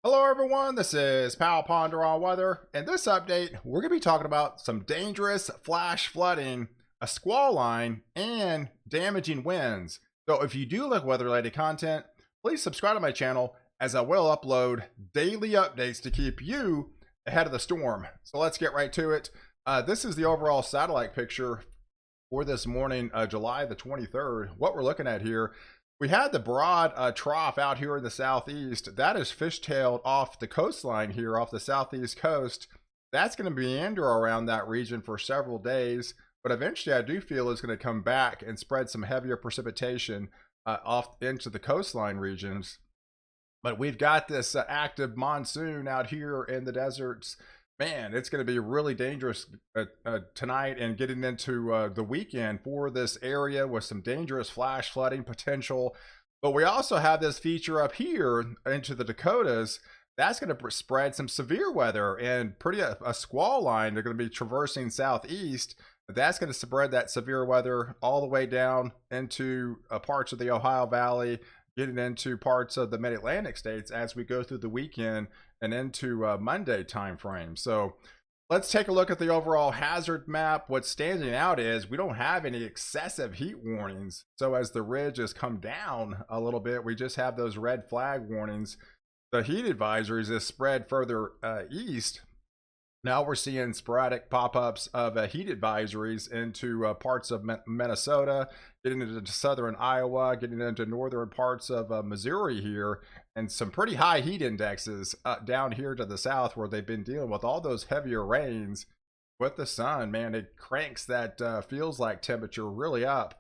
Hello everyone, this is POW Ponder on Weather. In this update, we're going to be talking about some dangerous flash flooding, a squall line, and damaging winds. So if you do like weather-related content, please subscribe to my channel as I will upload daily updates to keep you ahead of the storm. So let's get right to it. This is the overall satellite picture for this morning, July the 23rd. What we're looking at here, we had the broad trough out here in the southeast. That is fishtailed off the coastline here, off the southeast coast. That's going to meander around that region for several days, but eventually I do feel it's going to come back and spread some heavier precipitation off into the coastline regions. But we've got this active monsoon out here in the deserts. Man, it's going to be really dangerous tonight and getting into the weekend for this area with some dangerous flash flooding potential. But we also have this feature up here into the Dakotas that's going to spread some severe weather and a squall line. They're going to be traversing southeast. That's going to spread that severe weather all the way down into parts of the Ohio Valley, getting into parts of the mid-Atlantic states as we go through the weekend and into Monday time frame. So let's take a look at the overall hazard map. What's standing out is we don't have any excessive heat warnings. So as the ridge has come down a little bit, we just have those red flag warnings. The heat advisories is spread further east. Now we're seeing sporadic pop-ups of heat advisories into parts of Minnesota, getting into southern Iowa, getting into northern parts of Missouri here, and some pretty high heat indexes down here to the south where they've been dealing with all those heavier rains with the sun. Man, it cranks that feels like temperature really up.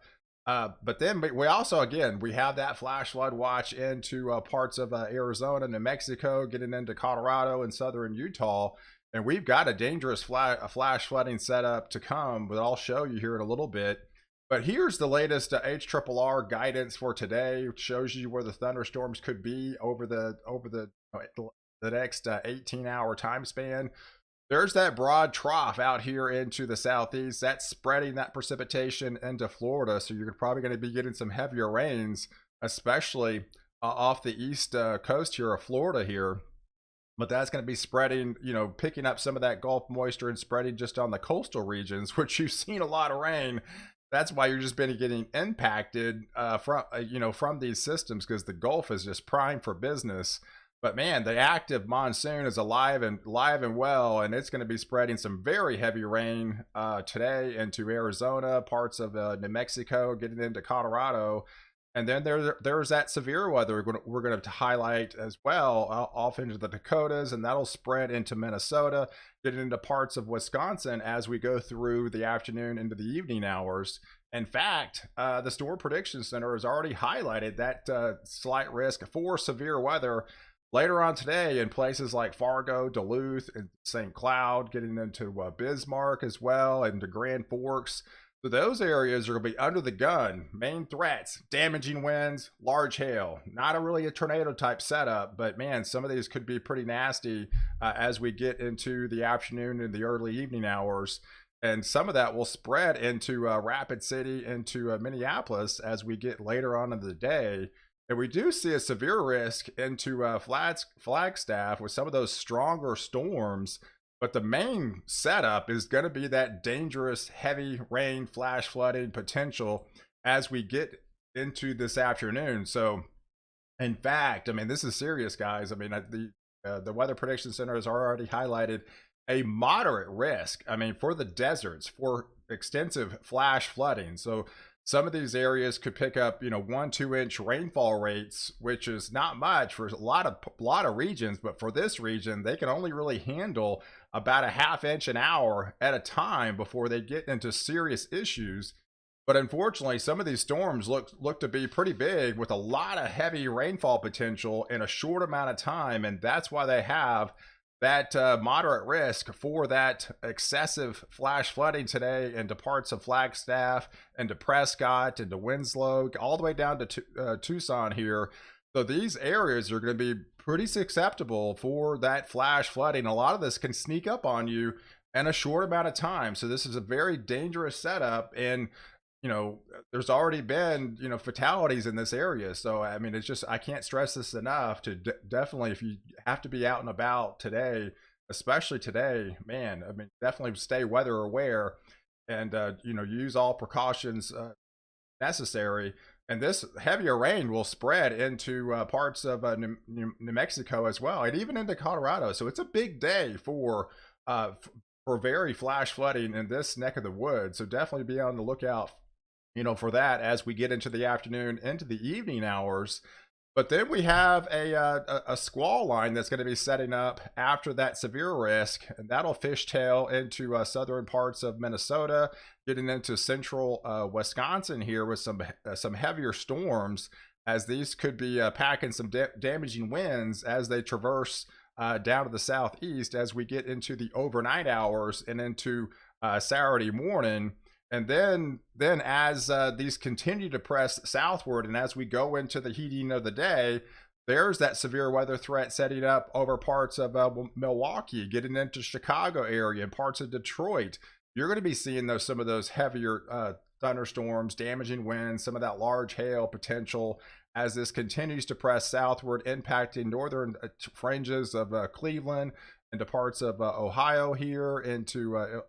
But then we also, again, we have that flash flood watch into parts of Arizona, New Mexico, getting into Colorado and southern Utah. And we've got a dangerous flash flooding setup to come, but I'll show you here in a little bit. But here's the latest HRRR guidance for today, which shows you where the thunderstorms could be over the next 18-hour time span. There's that broad trough out here into the southeast. That's spreading that precipitation into Florida. So you're probably going to be getting some heavier rains, especially off the east coast here of Florida here. But that's going to be spreading, picking up some of that Gulf moisture and spreading just on the coastal regions, which you've seen a lot of rain. That's why you're just been getting impacted from these systems, because the Gulf is just prime for business. But man, the active monsoon is alive and well, and it's going to be spreading some very heavy rain today into Arizona, parts of New Mexico, getting into Colorado. And then there's that severe weather we're going to highlight as well off into the Dakotas, and that'll spread into Minnesota, getting into parts of Wisconsin as we go through the afternoon into the evening hours. In fact, the Storm Prediction Center has already highlighted that slight risk for severe weather later on today in places like Fargo, Duluth, and St. Cloud, getting into Bismarck as well, and to Grand Forks. So those areas are going to be under the gun. Main threats: damaging winds, large hail. Not really a tornado type setup, but man, some of these could be pretty nasty as we get into the afternoon and the early evening hours. And some of that will spread into Rapid City, into Minneapolis as we get later on in the day. And we do see a severe risk into Flagstaff with some of those stronger storms. But the main setup is going to be that dangerous heavy rain, flash flooding potential as we get into this afternoon. So, in fact, I mean, this is serious, guys. I mean, the Weather Prediction Center has already highlighted a moderate risk, I mean, for the deserts, for extensive flash flooding. So some of these areas could pick up, 1-2 inch rainfall rates, which is not much for a lot of regions. But for this region, they can only really handle about a ½ inch an hour at a time before they get into serious issues. But unfortunately, some of these storms look to be pretty big, with a lot of heavy rainfall potential in a short amount of time, and that's why they have that moderate risk for that excessive flash flooding today into parts of Flagstaff, into Prescott, into Winslow, all the way down to Tucson here. So these areas are going to be pretty susceptible for that flash flooding. A lot of this can sneak up on you in a short amount of time. So this is a very dangerous setup. And there's already been, fatalities in this area. So, I mean, it's just, I can't stress this enough to definitely, if you have to be out and about today, especially today, man, I mean, definitely stay weather aware and, use all precautions necessary. And this heavier rain will spread into parts of New Mexico as well, and even into Colorado. So it's a big day for very flash flooding in this neck of the woods. So definitely be on the lookout, for that as we get into the afternoon, into the evening hours. But then we have a squall line that's going to be setting up after that severe risk, and that'll fishtail into southern parts of Minnesota, getting into central Wisconsin here with some heavier storms, as these could be packing some damaging winds as they traverse down to the southeast as we get into the overnight hours and into Saturday morning. And then as these continue to press southward, and as we go into the heating of the day, there's that severe weather threat setting up over parts of Milwaukee, getting into Chicago area and parts of Detroit. You're going to be seeing some of those heavier thunderstorms, damaging winds, some of that large hail potential as this continues to press southward, impacting northern fringes of Cleveland, into parts of Ohio here, into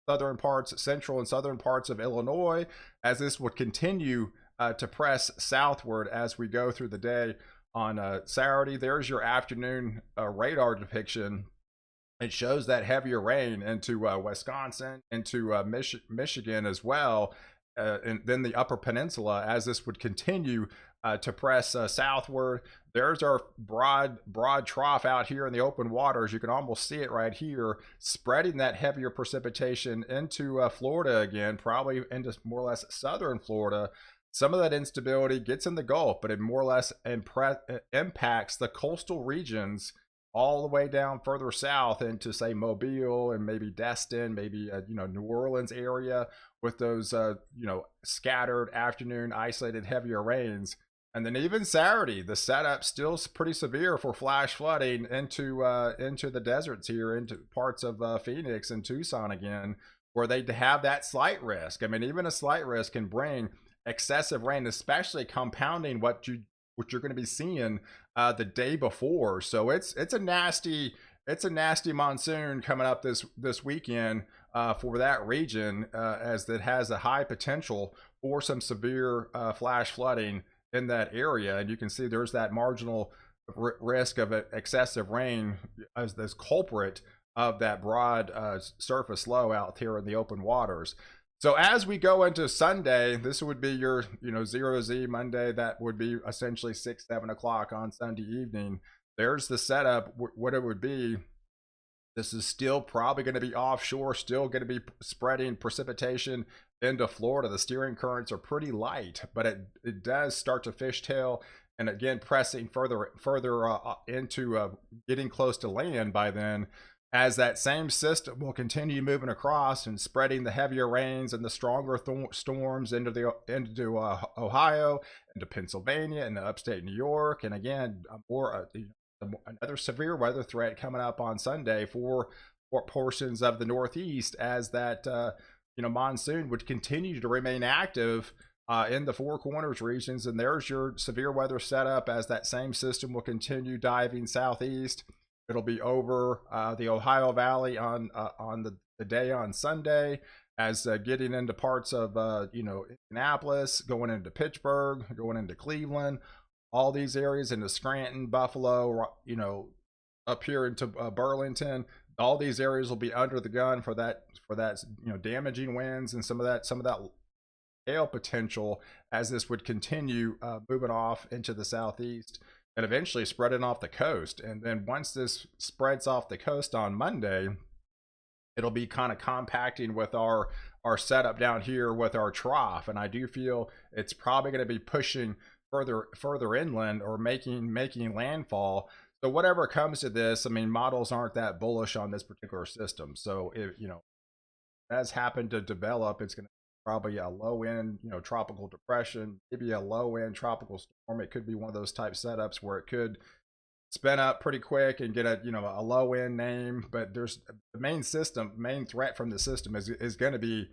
southern parts, central and southern parts of Illinois, as this would continue to press southward as we go through the day on Saturday. There's your afternoon radar depiction. It shows that heavier rain into Wisconsin, into Michigan as well, and then the Upper Peninsula, as this would continue to press southward. There's our broad trough out here in the open waters. You can almost see it right here, spreading that heavier precipitation into Florida again, probably into more or less southern Florida. Some of that instability gets in the Gulf, but it more or less impacts the coastal regions all the way down further south into, say, Mobile and maybe Destin, maybe New Orleans area, with those scattered afternoon isolated heavier rains. And then even Saturday, the setup still pretty severe for flash flooding into the deserts here, into parts of Phoenix and Tucson again, where they have that slight risk. I mean, even a slight risk can bring excessive rain, especially compounding what you're going to be seeing the day before. So it's a nasty monsoon coming up this weekend for that region, as that has a high potential for some severe flash flooding in that area. And you can see there's that marginal risk of excessive rain as this culprit of that broad surface low out here in the open waters. So as we go into Sunday, this would be your 0 to Z Monday. That would be essentially 6-7 o'clock on Sunday evening. There's the setup, what it would be. This is still probably going to be offshore, still going to be spreading precipitation into Florida. The steering currents are pretty light, but it does start to fishtail, and again pressing further into getting close to land by then, as that same system will continue moving across and spreading the heavier rains and the stronger storms into Ohio, into Pennsylvania, into upstate New York, and again another severe weather threat coming up on Sunday for portions of the Northeast, as that monsoon would continue to remain active in the Four Corners regions. And there's your severe weather setup, as that same system will continue diving southeast. It'll be over the Ohio Valley on the day on Sunday, as getting into parts of Indianapolis, going into Pittsburgh, going into Cleveland, all these areas, into Scranton, Buffalo, up here into Burlington. All these areas will be under the gun for that damaging winds and some of that hail potential, as this would continue moving off into the southeast and eventually spreading off the coast. And then once this spreads off the coast on Monday, it'll be kind of compacting with our setup down here with our trough. And I do feel it's probably going to be pushing further inland, or making landfall. So whatever comes to this, I mean, models aren't that bullish on this particular system. So if has happened to develop, it's going to probably a low end tropical depression, maybe a low end tropical storm. It could be one of those type setups where it could spin up pretty quick and get a low end name. But there's the main threat from the system is going to be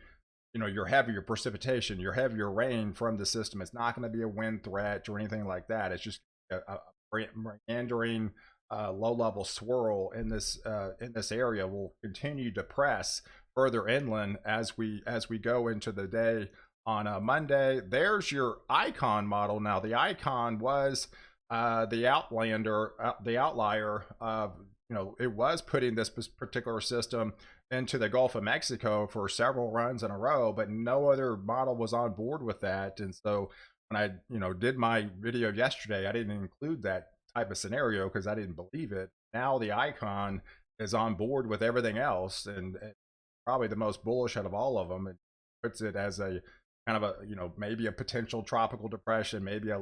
your heavier precipitation, your heavier rain from the system. It's not going to be a wind threat or anything like that. It's just a meandering low-level swirl in this area will continue to press further inland as we go into the day on a Monday. There's your icon model. Now the icon was the outlier of, it was putting this particular system into the Gulf of Mexico for several runs in a row, but no other model was on board with that. And so when I, did my video yesterday, I didn't include that type of scenario because I didn't believe it. Now the icon is on board with everything else, and probably the most bullish out of all of them. It puts it as a kind of a, maybe a potential tropical depression, maybe a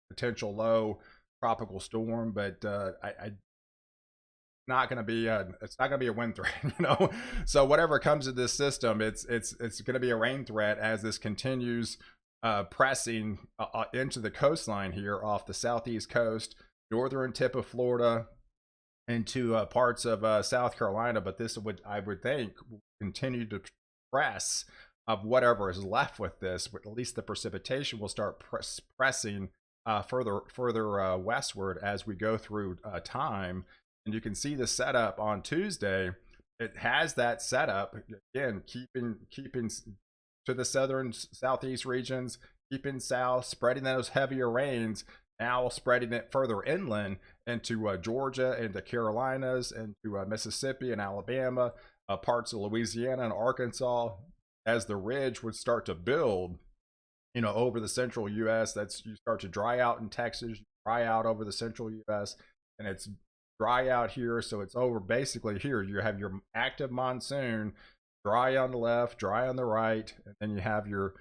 potential low tropical storm, but not going to be it's not going to be a wind threat. So whatever comes to this system, it's going to be a rain threat as this continues pressing into the coastline here off the southeast coast, northern tip of Florida, into parts of South Carolina. But this would, I would think, continue to press of whatever is left with this, but at least the precipitation will start pressing further westward as we go through time. And you can see the setup on Tuesday. It has that setup again, keeping to the southern southeast regions, keeping south, spreading those heavier rains, now spreading it further inland into Georgia, into Carolinas, into Mississippi and Alabama, parts of Louisiana and Arkansas. As the ridge would start to build, over the central U.S., you start to dry out in Texas, dry out over the central U.S., and it's dry out here. So it's over basically here. You have your active monsoon, dry on the left, dry on the right, and then you have your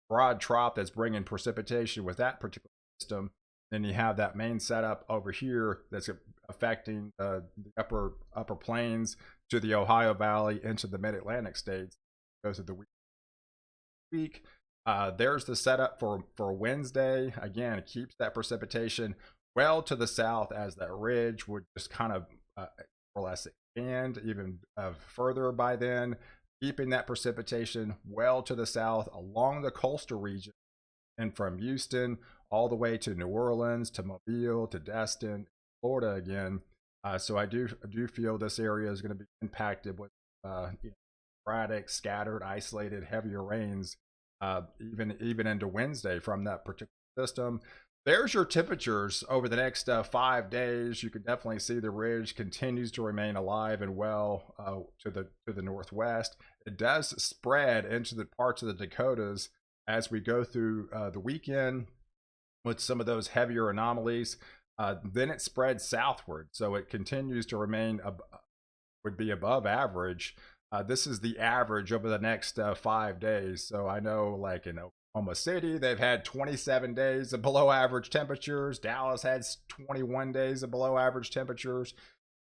broad trough that's bringing precipitation with that particular system. Then you have that main setup over here that's affecting the upper plains to the Ohio Valley into the mid-Atlantic states. Goes to the week. There's the setup for Wednesday. Again, it keeps that precipitation well to the south as that ridge would just kind of more or less expand even further by then, keeping that precipitation well to the south along the coastal region and from Houston all the way to New Orleans, to Mobile, to Destin, Florida again. So I do feel this area is going to be impacted with sporadic, scattered, isolated, heavier rains even into Wednesday from that particular system. There's your temperatures over the next 5 days. You can definitely see the ridge continues to remain alive and well to the northwest. It does spread into the parts of the Dakotas as we go through the weekend with some of those heavier anomalies. Then it spreads southward, so it continues to remain would be above average. This is the average over the next 5 days. So I know, like in Oklahoma City, they've had 27 days of below average temperatures. Dallas has 21 days of below average temperatures.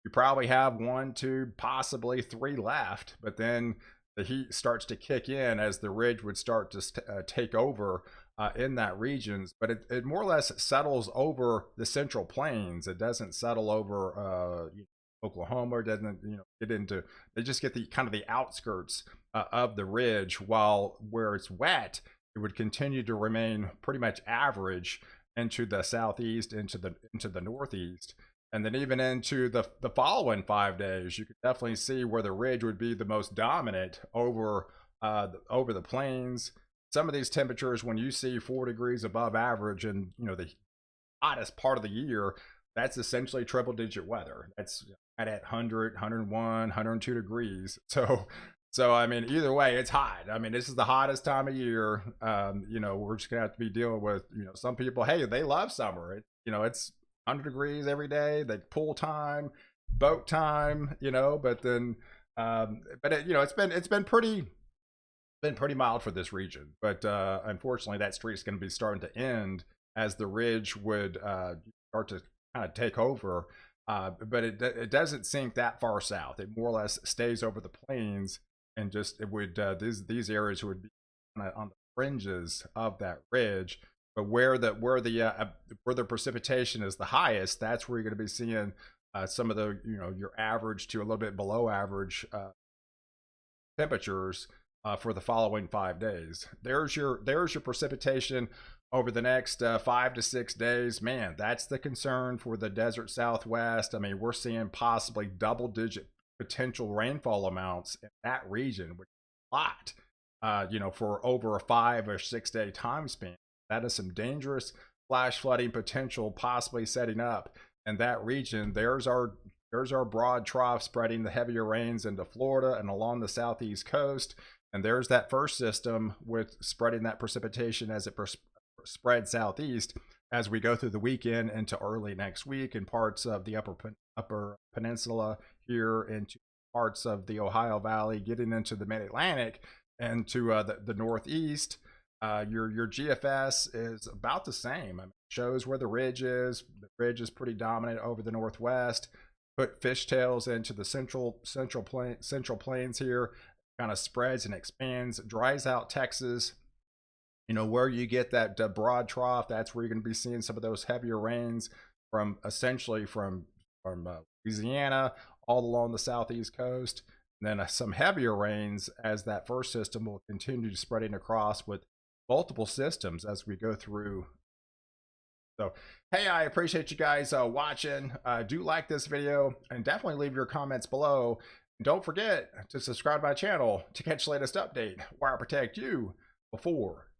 You probably have 1, 2, possibly 3 left, but then the heat starts to kick in as the ridge would start to take over in that regions. But it more or less settles over the central plains. It doesn't settle over Oklahoma, doesn't get into, they just get the kind of the outskirts of the ridge, while where it's wet it would continue to remain pretty much average into the southeast, into the northeast, and then even into the following 5 days you could definitely see where the ridge would be the most dominant over the plains. Some of these temperatures, when you see 4 degrees above average and the hottest part of the year, that's essentially triple digit weather. That's at 100, 101, 102 degrees. So I mean, either way, it's hot. I mean, this is the hottest time of year. We're just gonna have to be dealing with, some people, hey, they love summer. It's 100 degrees every day. They pool time, boat time, but then, it's been pretty mild for this region. But unfortunately, that streak's going to be starting to end as the ridge would start to kind of take over. But it doesn't sink that far south. It more or less stays over the plains, and just it would these areas would be kind of on the fringes of that ridge. But where the precipitation is the highest, that's where you're going to be seeing some of the your average to a little bit below average temperatures for the following 5 days. There's your precipitation over the next 5 to 6 days. Man, that's the concern for the desert Southwest. I mean, we're seeing possibly double-digit potential rainfall amounts in that region, which is a lot. For over a 5 or 6 day time span. That is some dangerous flash flooding potential possibly setting up in that region. There's our broad trough spreading the heavier rains into Florida and along the southeast coast. And there's that first system with spreading that precipitation as it spread southeast as we go through the weekend into early next week in parts of the upper peninsula here, into parts of the Ohio Valley, getting into the mid-Atlantic and to the northeast. Your GFS is about the same. I mean, it shows where the ridge is. The ridge is pretty dominant over the northwest. Put fishtails into the central plains here. Kind of spreads and expands, dries out Texas. Where you get that broad trough, that's where you're going to be seeing some of those heavier rains from essentially from Louisiana all along the southeast coast. And then some heavier rains as that first system will continue spreading across with multiple systems as we go through. So, hey, I appreciate you guys watching. Do like this video and definitely leave your comments below. And don't forget to subscribe to my channel to catch the latest update where I protect you before